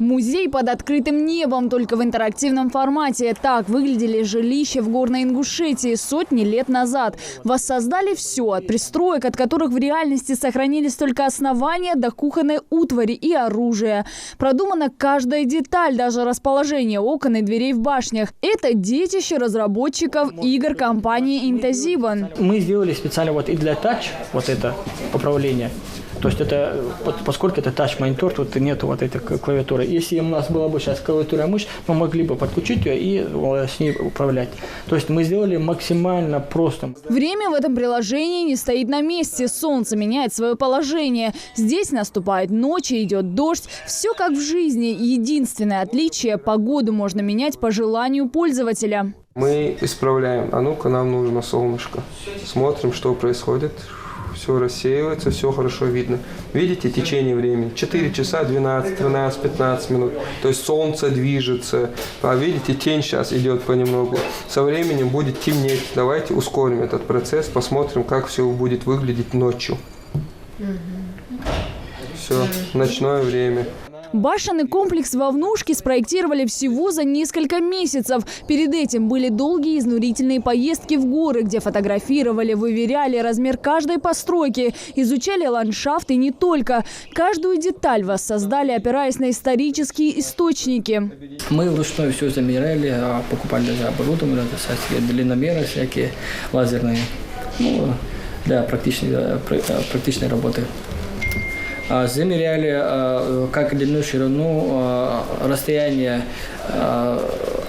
Музей под открытым небом, только в интерактивном формате. Так выглядели жилища в Горной Ингушетии сотни лет назад. Воссоздали все, от пристроек, от которых в реальности сохранились только основания, до кухонной утвари и оружия. Продумана каждая деталь, даже расположение окон и дверей в башнях. Это детище разработчиков игр компании Intaziban. Мы сделали специально вот и для тач, вот это управление. То есть это, поскольку это тач-монитор, тут нет вот этой клавиатуры. Если у нас была бы сейчас клавиатура мышь, мы могли бы подключить ее и с ней управлять. То есть мы сделали максимально просто. Время в этом приложении не стоит на месте. Солнце меняет свое положение. Здесь наступает ночь и идет дождь. Все как в жизни. Единственное отличие – погоду можно менять по желанию пользователя. Мы исправляем. А ну-ка, нам нужно солнышко. Смотрим, что происходит. Все рассеивается, все хорошо видно. Видите течение времени? 4 часа 12, 13, 15 минут. То есть солнце движется. А видите, тень сейчас идет понемногу. Со временем будет темнеть. Давайте ускорим этот процесс, посмотрим, как все будет выглядеть ночью. Все, ночное время. Башенный комплекс во Внушке спроектировали всего за несколько месяцев. Перед этим были долгие изнурительные поездки в горы, где фотографировали, выверяли размер каждой постройки, изучали ландшафт и не только. Каждую деталь воссоздали, опираясь на исторические источники. Мы вручную все замеряли, покупали даже оборудование, длинномеры всякие, лазерные, для практичной работы. Замеряли как длину, ширину, расстояние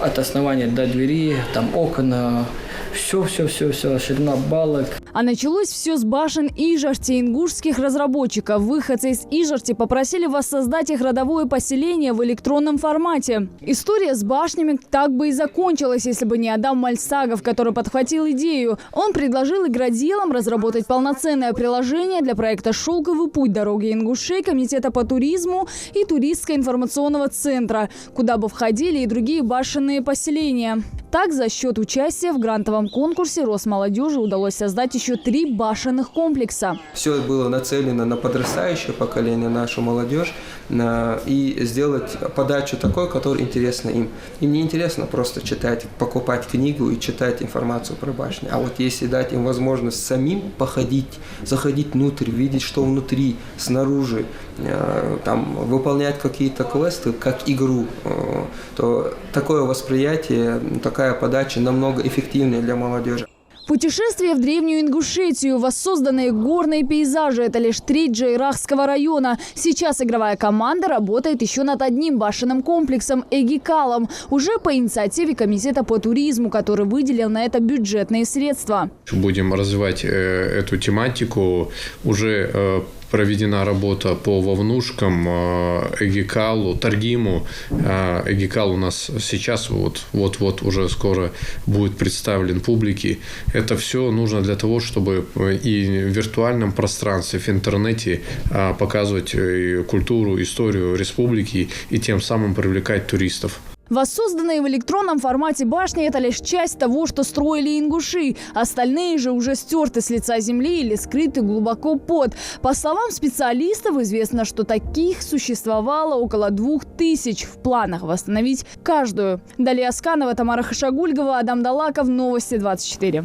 от основания до двери, там окна, все, ширина балок. А началось все с башен Ижорти, ингушских разработчиков. Выходцы из Ижорти попросили воссоздать их родовое поселение в электронном формате. История с башнями так бы и закончилась, если бы не Адам Мальсагов, который подхватил идею. Он предложил игроделам разработать полноценное приложение для проекта «Шелковый путь дороги Ингушей», Комитета по туризму и Туристско-информационного центра, куда бы входили и другие башенные поселения. Так, за счет участия в грантовом конкурсе Росмолодежи удалось создать еще 3 башенных комплекса. Все было нацелено на подрастающее поколение, нашу молодежь, и сделать подачу такой, которая интересна им. Им не интересно просто читать, покупать книгу и читать информацию про башни. А вот если дать им возможность самим походить, заходить внутрь, видеть, что внутри, снаружи, там, выполнять какие-то квесты, как игру, то такое восприятие, такая подача намного эффективнее для молодежи. Путешествие в древнюю Ингушетию, воссозданные горные пейзажи – это лишь треть Джейрахского района. Сейчас игровая команда работает еще над одним башенным комплексом – Эгикалом, уже по инициативе Комитета по туризму, который выделил на это бюджетные средства. Будем развивать эту тематику. Уже проведена работа по вовнушкам, Эгикалу, Таргиму. Эгикал у нас сейчас вот уже скоро будет представлен публике. Это все нужно для того, чтобы и в виртуальном пространстве, в интернете показывать культуру, историю республики и тем самым привлекать туристов. Воссозданные в электронном формате башни – это лишь часть того, что строили ингуши. Остальные же уже стерты с лица земли или скрыты глубоко под. По словам специалистов, известно, что таких существовало около 2000. В планах восстановить каждую. Далия Асканова, Тамара Хашагульгова, Адам Далаков, Новости 24.